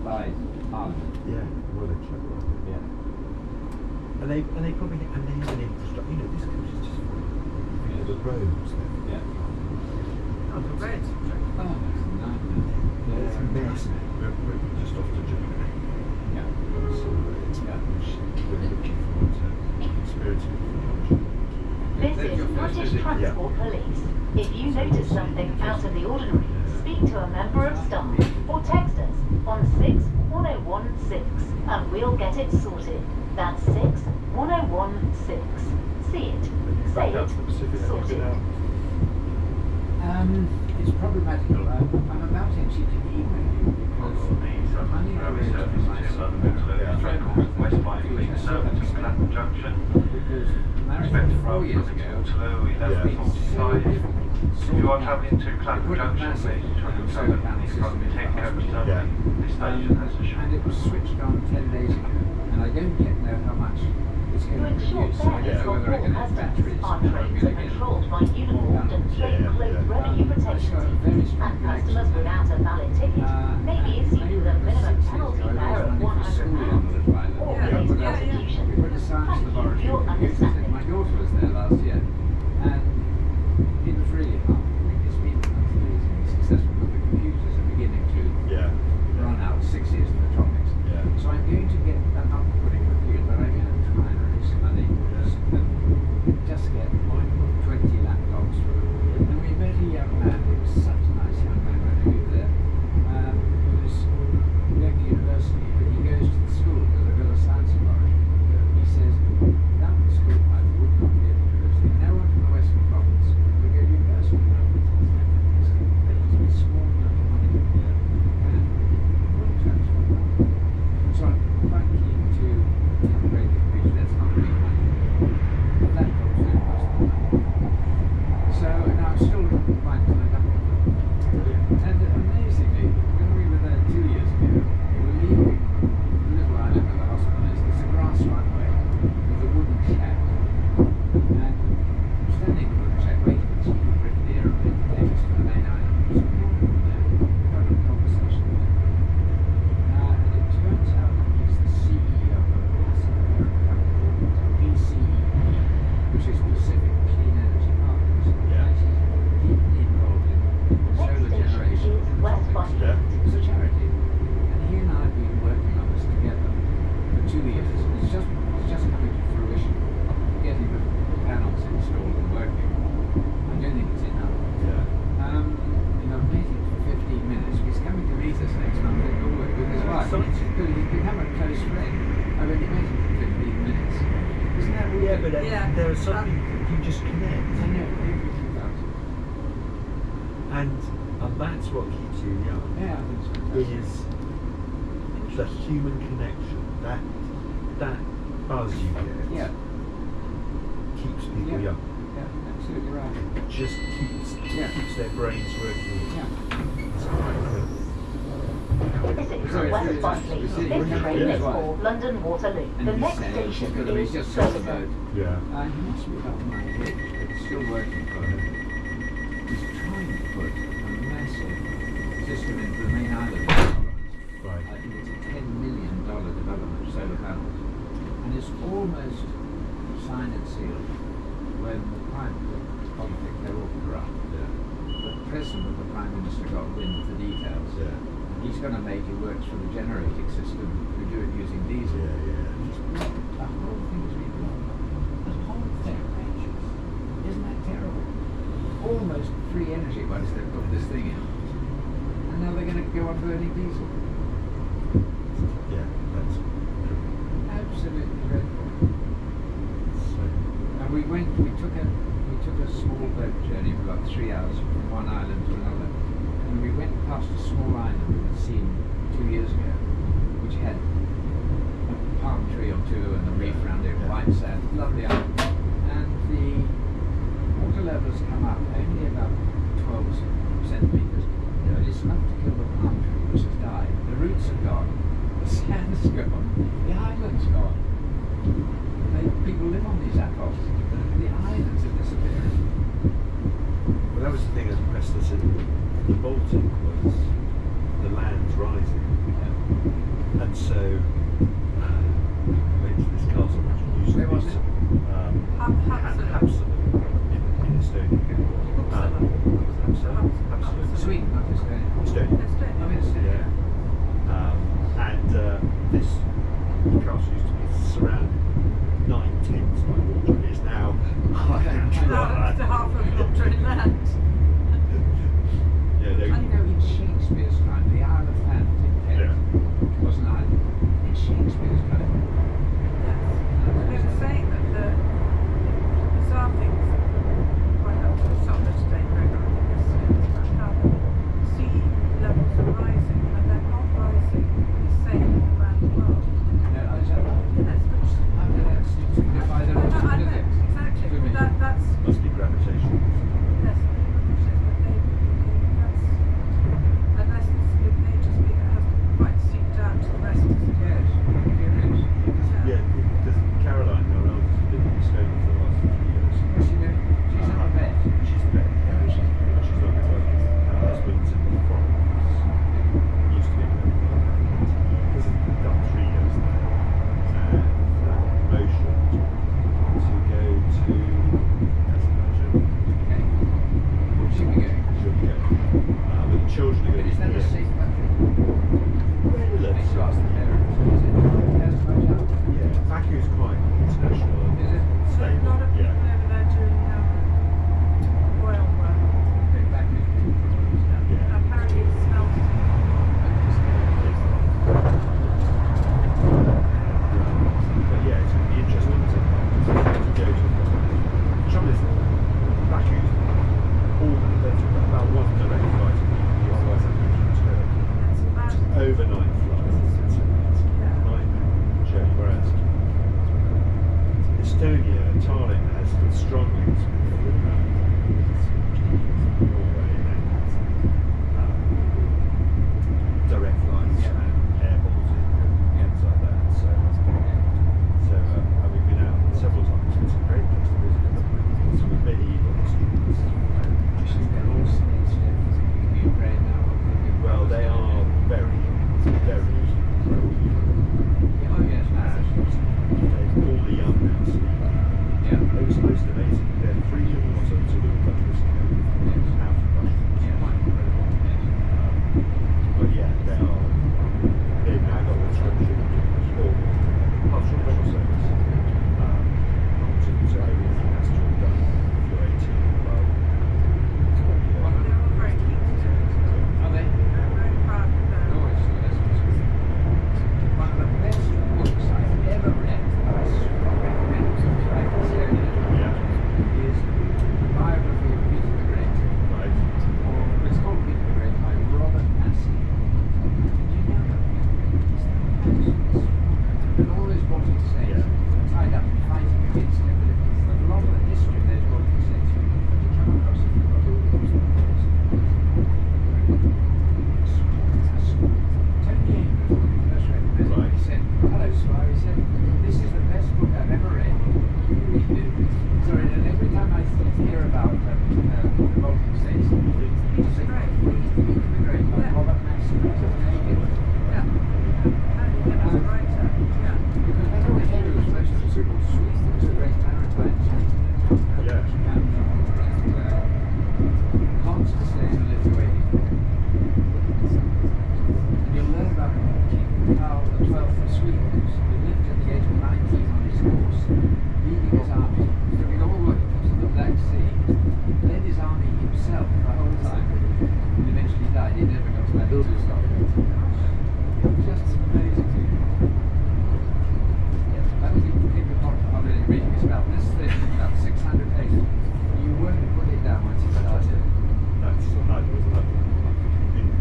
Clyde Island. Yeah, well, they're clever, aren't they? Yeah. And they probably have an infrastructure. You know, this coast is just full of the roads there. Yeah. Oh, the red. Oh, it's a nightmare. Yeah, it's a mess. We're just off to Japan. Yeah. So we're looking forward to experiencing it for lunch. This is British Transport Police. If you notice something out of the ordinary, speak to a member of staff or text us on 61016 and we'll get it sorted. That's 61016. See it, say it, sort it. It's problematical. I'm about actually to email you because money I raised from my West Byfleet, Surbiton, Clapham Junction. Because married 4 years ago, 11:45. If you are travelling to Clapham Junction, please try to take coaches only. This station has a and it was switched on 10 days ago, and I don't yet know how much it's going to produce, so I don't know whether I can have batteries or I'm going to get controlled by uniformed and plainclothes revenue protection teams, and customers without a valid ticket may be issued with a minimum penalty fare of £100 or related prosecution. We put a science Thank you for laboratory your of computers. understanding. My daughter was there last year, and it was really hard. It's been amazingly successful, but the computers are beginning to run out 6 years of the topics. So I'm going to get that up and putting the field, but I'm going to try and raise some money and just get 20 laptops for them. And we met a young man, he was such a nice young man when we were there, who was going to university, but he goes to the school because they've got a science laboratory. He says, without the school, I would not be at university. No one from the Western Province would go to university. They used to be small amount of money. And what a transfer. So I'm quite keen to upgrade the computer. That's not big money. The laptops don't cost that money. So now I'm still quite tied up with them. And amazingly, when we were there 2 years ago, we were leaving the little island where the hospital is. There's a grass runway with a wooden shack. And I'm standing in the wooden shack waiting to see the rickety aeroplane that takes us to the main island. There's a woman there having a conversation with him. And it turns out that he's the CEO of a massive American company called PCE, which is Pacific Clean Energy Partners. And he's deeply involved in solar Next station generation is and West topics. Byfleet. It's a charity. And he and I have been working on this together for 2 years. It's just coming to fruition. Getting the panels installed and working. I don't think it's enough. I've made it for 15 minutes. He's coming to meet us next month in Norway with his wife. He's become a close friend. I've only met him for 15 minutes. Isn't that weird? Yeah, but there are some people you just connect. I know, everything about it. And that's what keeps you young. Yeah, I think so. Is the human connection, that buzz you get, Yeah, keeps people young. yeah, absolutely right. Just keeps their brains working. Yeah. It's quite good. This is West Byfleet. This train is for London Waterloo. And The he's next saying he's station got to be is just off the Surbiton. boat. Yeah. He must be about my age, but it's still working for him. He's trying to put a massive system into the main island of Solomons. Right. I think it's a $10 million development of solar panels. And it's almost signed and sealed when the conflict, they're all corrupt. Yeah. The president of the Prime Minister got wind of the details. Yeah. He's going to make it works for the generating system. We do it using diesel. Yeah. He's blocked the whole thing's been blocked. The whole thing, isn't that terrible? Almost free energy once they've put this thing in. And now they're going to go on burning diesel. Yeah. That's Absolutely dreadful. so. And we took a small boat journey of about 3 hours from one island to another. And we went past a small island we had seen 2 years ago, which had a palm tree or two and a reef around it, white sand, lovely island. And the water levels come up only about 12 centimetres. But it's enough to kill the palm tree, which has died. The roots are gone, the sand's gone, the island's gone. People live on these atolls. The islands are disappearing. Well, that was the thing that impressed us in the Baltic was the land's rising. Yeah. And so we went to this castle which used to be Hapsala in Estonia. Sweden, not Estonia. Estonia. I'm in Estonia. And this castle used to be surrounded 9 tenths by water. It is now Half of water inland. Yeah, I know in Shakespeare's time, the Isle of Thanet in Kent was an island. In Shakespeare's time. They were saying that the bizarre things quite up to the summer today program yesterday was about how sea levels are rising, and they're not rising the same all around the world. Yeah, is that right? Yes, which How did that signify the I know, physics? exactly. To me. That's must be gravitation. yes, unless it may just be that it hasn't quite seeped out to the rest of the Yes, it is. Yeah, Caroline, our eldest, has been in Estonia for the last 3 years. What's she doing? She's not a vet. She's a vet. She's not working. Her husband's in the forest. Used to be in the because he's done 3 years there. And motion to go to Azerbaijan. Okay. She'll be going. She'll be going. But the children are But going is to that be a safe country? Well, They should ask the parents. Is it Azerbaijan? yeah, Baku's quite international. Is it? So a lot of people Yeah. over there doing oil work. Okay, back to Yeah. Apparently it smells. But yeah, it's going to be interesting to go to. The trouble is, Baku's there's about one direct flight to the otherwise I'm going to Turkey. It's about Overnight flights. It's a 9-hour journey, whereas Estonia, Tallinn has the strong links with Norway and direct flights and airports and things like that. So and we've been out several times. It's a great place to visit. It's sort of medieval history. Actually, they're all states in Ukraine now. Well, they are very, very pro-Ukraine. Oh, yes, All the young now speak. yeah. It was most amazing. Their freedom was a sort of literacy out of Russia. But yeah, they've now got the treasury or cultural level service. So everything has to be done if you're 18 and above. they're all very keen to do it. Are they? They're very proud of their No, it's one of the best books I've ever read. I strongly recommend it. I can say it Yeah. is the biography of Peter the Great. Right. Or it's called Peter the Great by Robert Massey. Do you know that? And all his Baltic states are tied up in fighting against him. But a lot of the history of those Baltic states, you come across it. Tony Ames, when we first read the book, he said, "Hello, Squire," he said, "this is the best book I've ever read. You read it." Sorry, and every time I hear about the Baltic states, I say, "Read Peter the Great by Robert Massey." Yeah. Apparently they're a writer. Yeah. Because that's all he was most of the Swedes, there was a great maritime state. Yeah. Lots to say in Lithuania. And you'll learn about King Carl XII of Sweden, who lived at the age of 19 on his horse, leading his army, going all the way to the Black Sea, led his army himself the whole time, and eventually died. He never got back to stop. Just amazing. That was the already reading. It's about this thing, about 600 pages. You wouldn't put it down once you started. I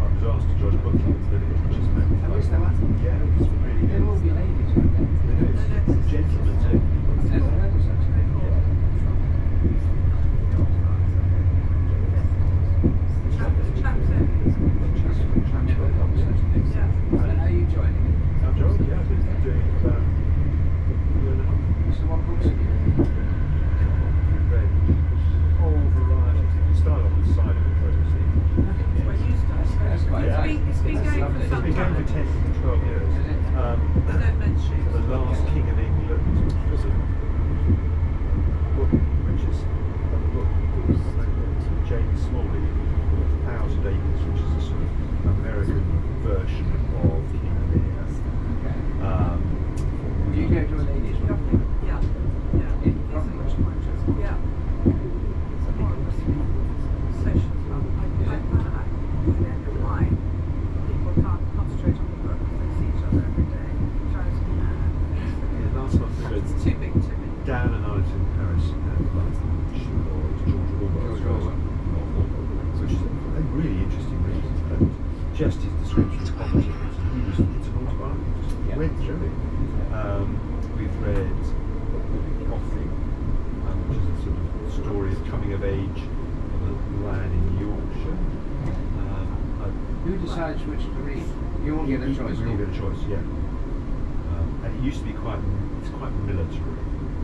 was asked to join a book club instead of which is meant. At least there was. Yeah, it was really good. They'll all be ladies, won't they? It's gentlemen's only. I've never heard of such a thing. Chaps in. I've never heard of such a thing. Yeah. And how are you joining it? I've joined, yeah, I've been doing it for about a year and a half. So what books have you read? We've read a whole variety of things. We started on the side of the process. When you started. That's quite Yeah. It's been That's going lovely. for some It's been going time. for 10, 12 years. Is it? Don't mention The Last King of England was a book which is a book by James Smalley, 1,000 Acres, which is a sort of American version of King Lear. Do you go to a ladies' room? Yeah. In Manchester? Yeah. It's a marvelous session. I don't know why people can't concentrate on the book if they see each other every day. It drives me mad. Last month we read It's too big to me. Dan and I was in Paris and last George Orwell, which is a really interesting read. And just his description of poverty, it's an autobiography. Just went through it. We've read Gothic, which is a sort of story of coming of age on a land in Yorkshire. Who decides which to read? You all get a choice. You all get a choice, yeah. And it used to be quite military.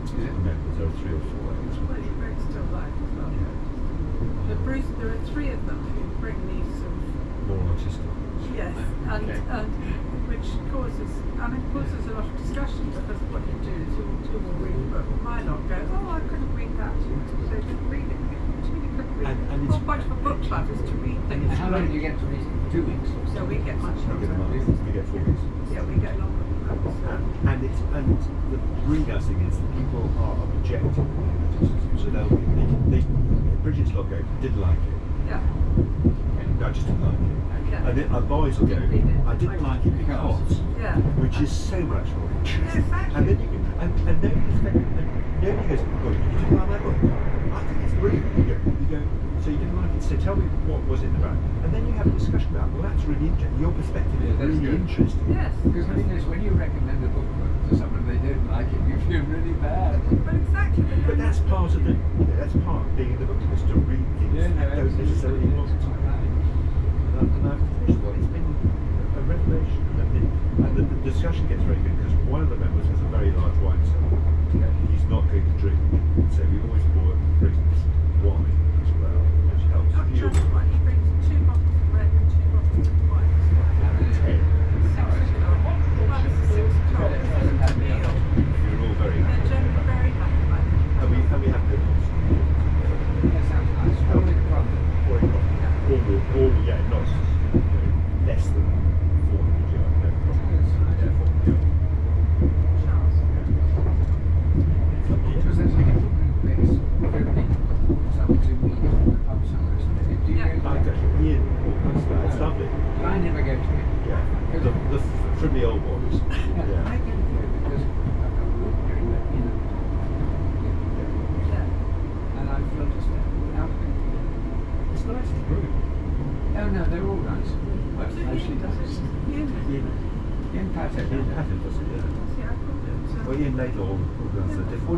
Is it? No, there are 3 or 4. It's still life as well. There are 3 of them who bring these sort of More autistic. yes, and which causes a lot of discussion because what you do is you will read a book. My lot goes, I couldn't read that. So they didn't read it. Couldn't read it. And The whole point of a book club is to read things. How long do you get to read? 2 weeks? So we get much We get a longer. month, we get 4 weeks. Yeah, we get longer. And the really nice thing is that people are objecting. So Bridget's lot go, didn't like it. Yeah. No, I just didn't like it. Yeah. And then our boys will go, Didn't read it. I didn't like it because, Yeah. which is so much more interesting. Exactly. And then you can, and nobody goes, well, you didn't like that book? I think it's brilliant. You go, so you didn't like it, so tell me what was it about? And then you have a discussion about, well, that's really interesting. Your perspective is Yeah, that's really good. interesting. Yes. Because the thing is, when you recommend a book to someone they don't like it, you feel really bad. But exactly. But that's part of that's part of being in the book is to read things Yeah, no, that don't necessarily want to. And I've finished one. It's been a revelation. And the discussion gets very good because one of the members has a very large wine cellar. He's not going to drink, so we always brings wine as well, which helps Not fuel. just one. He brings 2 bottles of red and 2 bottles of white. 6 o'clock. Well, it's 6 o'clock. It's a meal. You're all very They're happy. generally very happy by it. And we have good ones. That sounds nice. All in front. Yeah, not less than 400 yards. No problem. Yeah, 400 yards. Charles. Because there's like a cooking place, really, something to meet at the pub somewhere, isn't it? Do you Yeah. go I to go that? Ian, it's lovely. I never go to it. Yeah, from the old boys. I Yeah. don't do it because I've got work during the, Yeah. and I feel just out of it. It's nice to brew. Oh no, they're all nice. But mostly Does it? Ian in Patek. Patton does it, yeah. See, I couldn't. Well, Ian Laidlaw, that's a different.